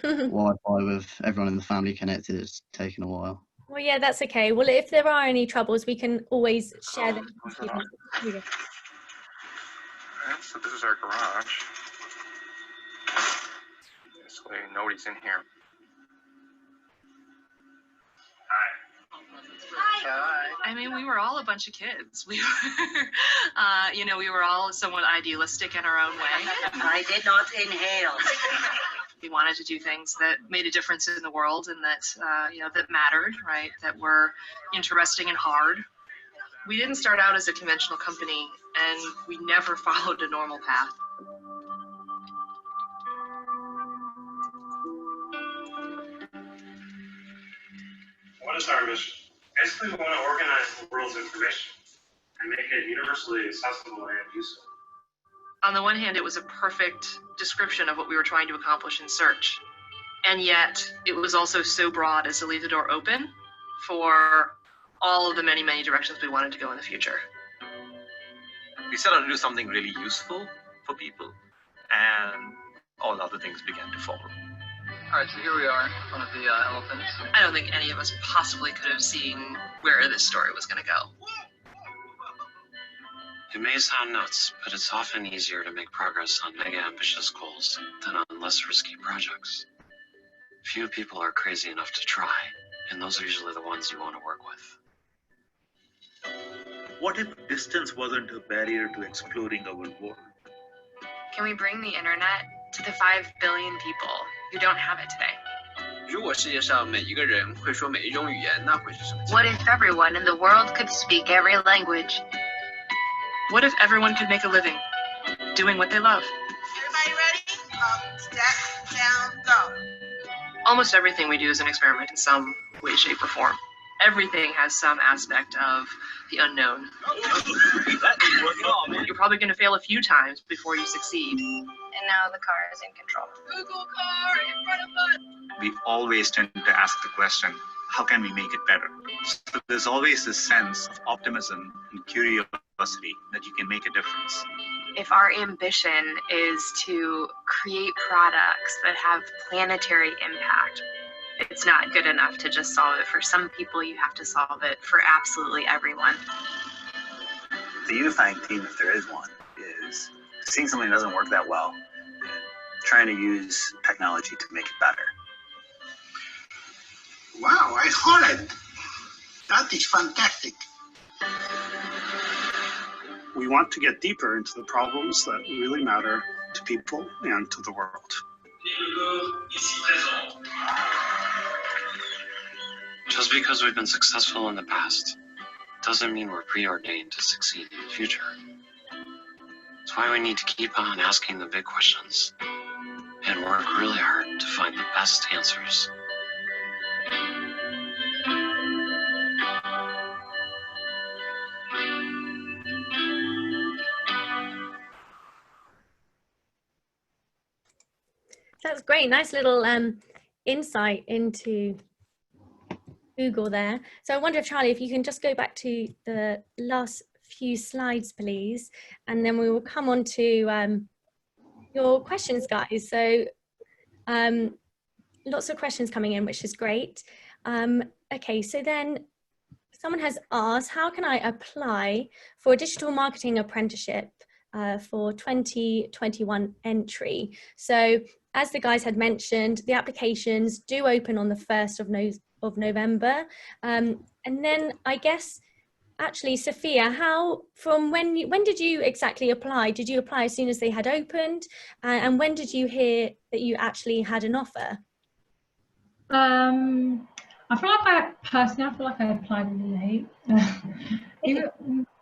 Wi-Fi with everyone in the family connected is taking a while. Well, yeah, that's okay. Well, if there are any troubles, we can always share them. Alright, so this is our garage. This way nobody's in here. I mean, we were all a bunch of kids. We were, you know, we were all somewhat idealistic in our own way. I did not inhale. We wanted to do things that made a difference in the world and that, you know, that mattered, right? That were interesting and hard. We didn't start out as a conventional company, and we never followed a normal path. What is our mission? Basically, we want to organize the world's information and make it universally accessible and useful. On the one hand, it was a perfect description of what we were trying to accomplish in search. And yet, it was also so broad as to leave the door open for all of the many, many directions we wanted to go in the future. We set out to do something really useful for people, and all other things began to follow. All right, so here we are, one of the elephants. I don't think any of us possibly could have seen where this story was going to go. It may sound nuts, but it's often easier to make progress on mega ambitious goals than on less risky projects. Few people are crazy enough to try, and those are usually the ones you want to work with. What if distance wasn't a barrier to exploring our world? Can we bring the internet to the 5 billion people who don't have it today? 如果世界上每一个人会说每一种语言，那会是什么情况？ What if everyone in the world could speak every language? What if everyone could make a living doing what they love? Everybody ready? Up, step, down, go. Almost everything we do is an experiment in some way, shape, or form. Everything has some aspect of the unknown. You're probably going to fail a few times before you succeed. And now the car is in control. Google car in front of us. We always tend to ask the question, how can we make it better? So there's always this sense of optimism and curiosity that you can make a difference. If our ambition is to create products that have planetary impact, it's not good enough to just solve it for some people. You have to solve it for absolutely everyone. The unifying theme, if there is one, is seeing something that doesn't work that well and trying to use technology to make it better. Wow, I thought That is fantastic. We want to get deeper into the problems that really matter to people and to the world. Just because we've been successful in the past doesn't mean we're preordained to succeed in the future. That's why we need to keep on asking the big questions and work really hard to find the best answers. That's great. Nice little insight into Google there. So I wonder if Charlie, if you can just go back to the last few slides, please, and then we will come on to your questions, guys. So lots of questions coming in, which is great. Okay, so then someone has asked, how can I apply for a digital marketing apprenticeship for 2021 entry? So as the guys had mentioned, the applications do open on the 1st of November. And then I guess, actually, Sofia, when did you exactly apply? Did you apply as soon as they had opened? And when did you hear that you actually had an offer? I feel like I applied really late.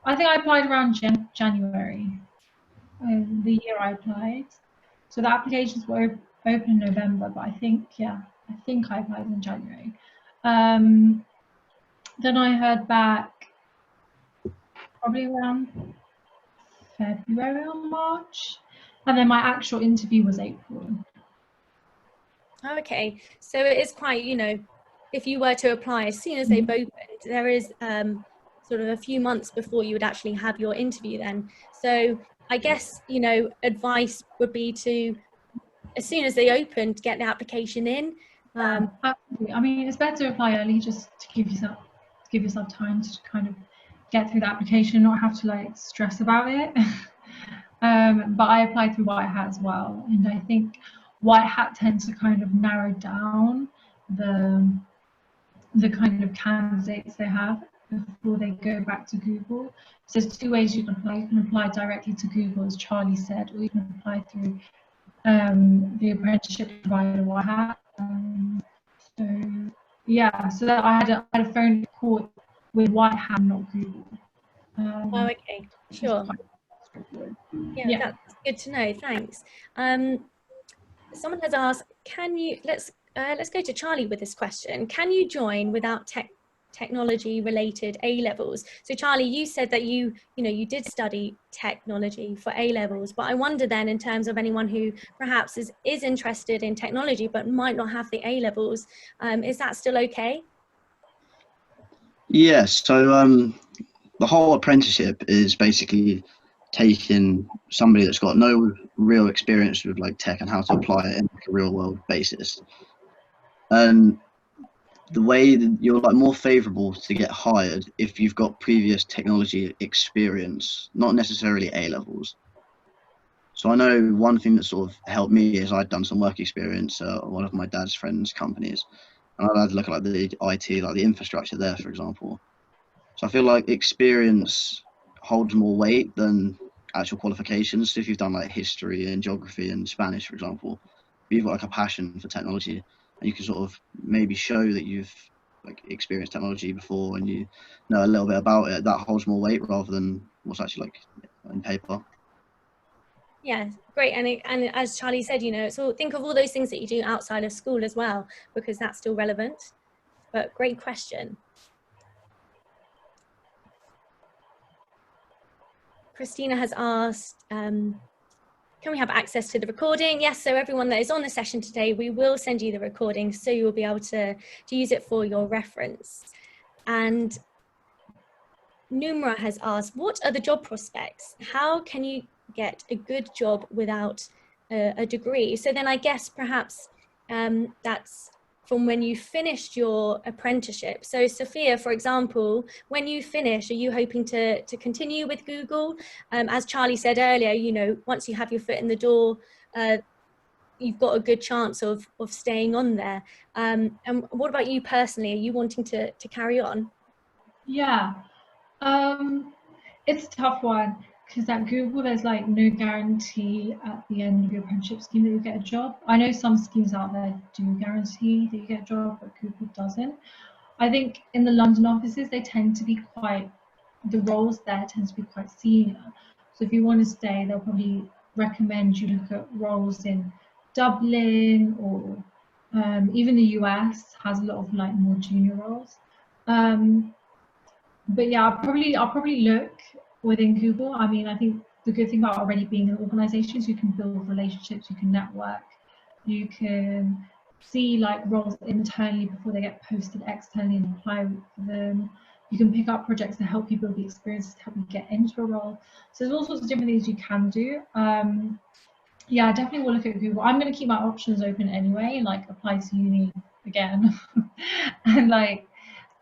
I think I applied around January, the year I applied. So the applications were open in November, but I think I applied in January. Then I heard back probably around February or March, and then my actual interview was April. Okay, so it is quite, you know, if you were to apply as soon as they've opened, there is sort of a few months before you would actually have your interview then. So I guess, you know, advice would be to, as soon as they open, to get the application in. Absolutely. I mean, it's better to apply early just to give yourself time to kind of get through the application, not have to like stress about it. But I applied through White Hat as well, and I think White Hat tends to kind of narrow down the kind of candidates they have before they go back to Google. So there's two ways you can apply. You can apply directly to Google, as Charlie said, or you can apply through the apprenticeship provider White Hat. So yeah, so that I had a phone call with White Hat, not Google. Oh, okay, sure. Yeah, that's good to know. Thanks. Someone has asked, can you, let's go to Charlie with this question. Can you join without technology related A-levels? So Charlie, you said that you did study technology for A-levels, but I wonder then, in terms of anyone who perhaps is interested in technology but might not have the A-levels, is that still okay? Yes, so the whole apprenticeship is basically taking somebody that's got no real experience with like tech and how to apply it in like a real world basis. And the way that you're like more favorable to get hired if you've got previous technology experience, not necessarily A-levels. So I know one thing that sort of helped me is I'd done some work experience at one of my dad's friends' companies, and I had to look at like the IT, like the infrastructure there, for example. So I feel like experience holds more weight than actual qualifications. So if you've done like history and geography and Spanish, for example, you've got like a passion for technology, and you can sort of maybe show that you've like experienced technology before and you know a little bit about it, that holds more weight rather than what's actually like in paper. Yeah, great. And as Charlie said, you know, so think of all those things that you do outside of school as well, because that's still relevant. But great question. Christina has asked, can we have access to the recording? Yes, so everyone that is on the session today, we will send you the recording so you'll be able to use it for your reference. And Numra has asked, what are the job prospects? How can you get a good job without a degree? So then I guess perhaps that's from when you finished your apprenticeship. So Sofia, for example, when you finish, are you hoping to continue with Google? As Charlie said earlier, you know, once you have your foot in the door, you've got a good chance of staying on there. And what about you personally? Are you wanting to carry on? Yeah, it's a tough one because at Google there's like no guarantee at the end of your apprenticeship scheme that you get a job. I know some schemes out there do guarantee that you get a job, but Google doesn't. I think in the London offices they tend to be quite, the roles there tend to be quite senior. So if you want to stay, they'll probably recommend you look at roles in Dublin or even the US has a lot of like more junior roles. But yeah, I'll probably look within Google. I mean, I think the good thing about already being in organizations, you can build relationships, you can network, you can see like roles internally before they get posted externally and apply for them. You can pick up projects to help you build the experiences to help you get into a role. So there's all sorts of different things you can do. Yeah, I definitely will look at Google. I'm going to keep my options open anyway and like apply to uni again and like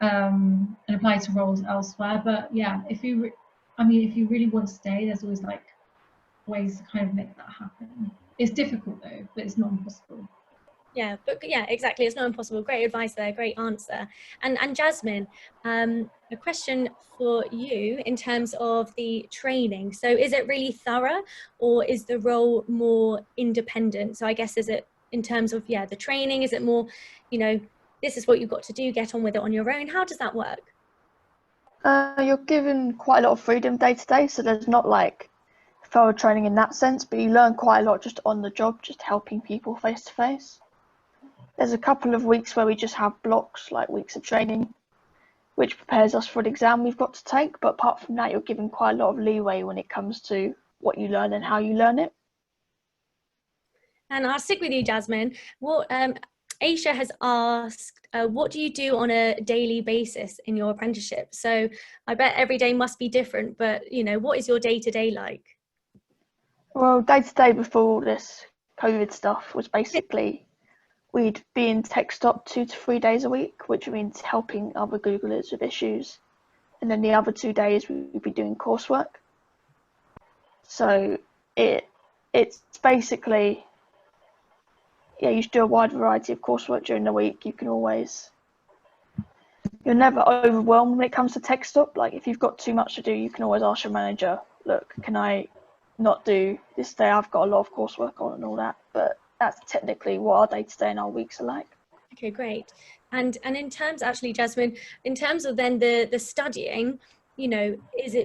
and apply to roles elsewhere. But yeah, if you really want to stay, there's always like ways to kind of make that happen. It's difficult though, but it's not impossible. Yeah, but yeah, exactly. It's not impossible. Great advice there. Great answer. And Jasmine, a question for you in terms of the training. So is it really thorough, or is the role more independent? So I guess, is it in terms of, yeah, the training, is it more, you know, this is what you've got to do, get on with it on your own? How does that work? You're given quite a lot of freedom day to day, so there's not like thorough training in that sense, but you learn quite a lot just on the job, just helping people face to face. There's a couple of weeks where we just have blocks, like weeks of training, which prepares us for an exam we've got to take, but apart from that, you're given quite a lot of leeway when it comes to what you learn and how you learn it. And I'll stick with you, Jasmine. What Aisha has asked, what do you do on a daily basis in your apprenticeship? So I bet every day must be different, but you know, what is your day-to-day like? Well, day-to-day before all this COVID stuff was basically, we'd be in tech stop 2 to 3 days a week, which means helping other Googlers with issues. And then the other 2 days we'd be doing coursework. So it's basically, yeah, you should do a wide variety of coursework during the week. You're never overwhelmed when it comes to tech stop. Like if you've got too much to do, you can always ask your manager, look, can I not do this day? I've got a lot of coursework on and all that. But that's technically what our day-to-day and our weeks are like. Okay, great. And in terms, actually, Jasmine, in terms of then the studying, you know,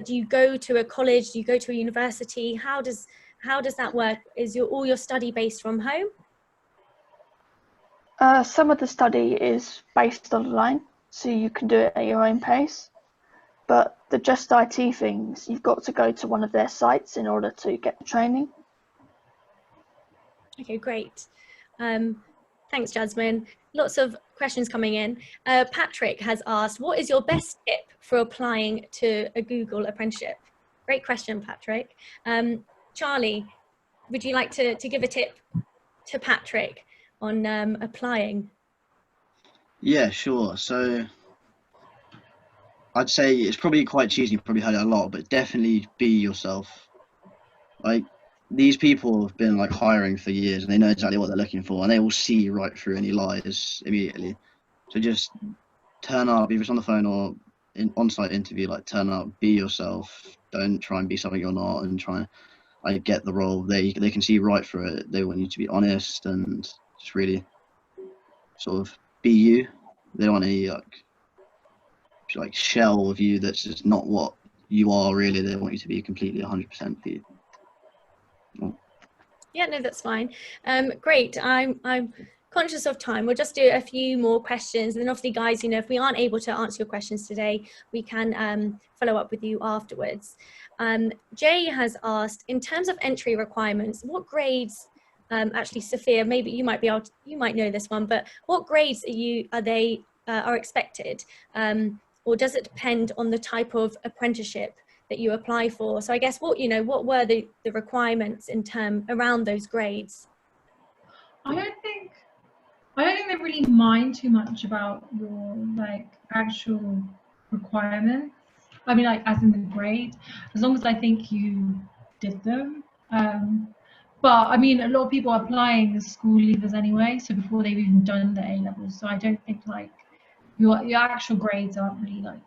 do you go to a college, do you go to a university? How does that work? Is all your study based from home? Some of the study is based online, so you can do it at your own pace. But the Just IT things, you've got to go to one of their sites in order to get the training. Okay, great. Thanks, Jasmine. Lots of questions coming in. Patrick has asked, what is your best tip for applying to a Google apprenticeship? Great question, Patrick. Charlie, would you like to give a tip to Patrick on applying? Yeah, sure. So I'd say it's probably quite cheesy, you've probably heard it a lot, but definitely be yourself. Like, these people have been like hiring for years and they know exactly what they're looking for, and they will see right through any lies immediately. So just turn up, either it's on the phone or in on-site interview, like turn up, be yourself. Don't try and be something you're not and try and like get the role. They can see right through it. They want you to be honest and just really sort of be you. They don't want any like shell of you that's just not what you are really. They want you to be completely 100% you. Oh. Yeah, no, that's fine. Great. I'm conscious of time. We'll just do a few more questions, and then obviously, guys, you know, if we aren't able to answer your questions today, we can follow up with you afterwards. Jay has asked, in terms of entry requirements, what grades? Actually, Sofia, maybe you might know this one, but what grades are expected, or does it depend on the type of apprenticeship that you apply for? So I guess what were the requirements around those grades? I don't think they really mind too much about your like actual requirements. I mean, like as in the grade, as long as I think you did them. But I mean, a lot of people are applying as school leavers anyway, so before they've even done the A levels. So I don't think like your actual grades aren't really like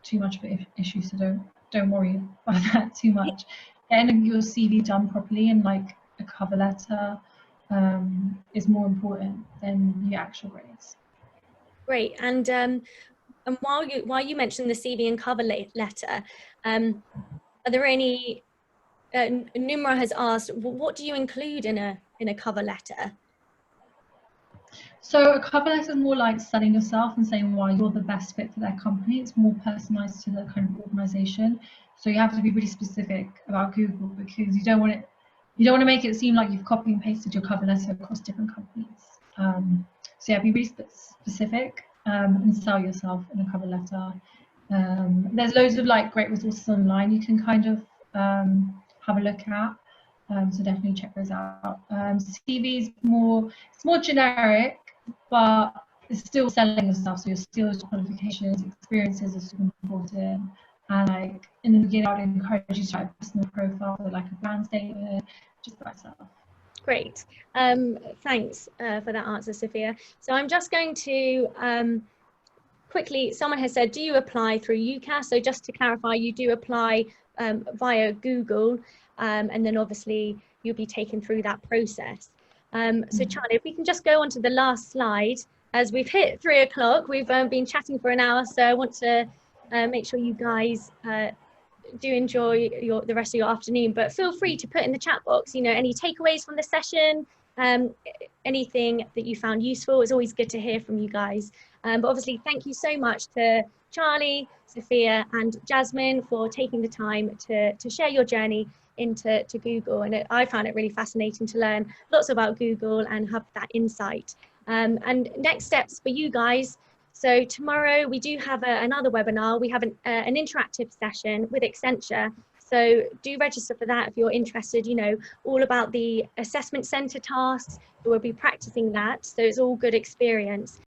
too much of an issue, so don't worry about that too much. Getting your CV done properly and like a cover letter is more important than the actual grades. Great. And while you mentioned the CV and cover letter, are there any? Numra has asked, what do you include in a cover letter? So a cover letter is more like selling yourself and saying why you're the best fit for their company. It's more personalized to the kind of organization. So you have to be really specific about Google, because you don't want to make it seem like you've copied and pasted your cover letter across different companies. So yeah, be really specific and sell yourself in a cover letter. There's loads of like great resources online you can kind of have a look at. So definitely check those out. CV is more generic, but it's still selling yourself. So your skills, qualifications, experiences are super important. And like in the beginning, I would encourage you to write a personal profile, so like a brand statement, just about yourself. Great. Thanks for that answer, Sofia. So I'm just going to quickly, someone has said, do you apply through UCAS? So just to clarify, you do apply via Google, and then obviously you'll be taken through that process. So Charlie, if we can just go on to the last slide, as we've hit 3 o'clock, we've been chatting for an hour, so I want to make sure you guys do enjoy the rest of your afternoon, but feel free to put in the chat box, you know, any takeaways from the session, anything that you found useful. It's always good to hear from you guys. But obviously, thank you so much to Charlie, Sofia and Jasmine for taking the time to share your journey into Google. And I found it really fascinating to learn lots about Google and have that insight. And next steps for you guys. So tomorrow we do have another webinar. We have an interactive session with Accenture. So do register for that if you're interested, you know, all about the assessment center tasks. We'll be practicing that. So it's all good experience.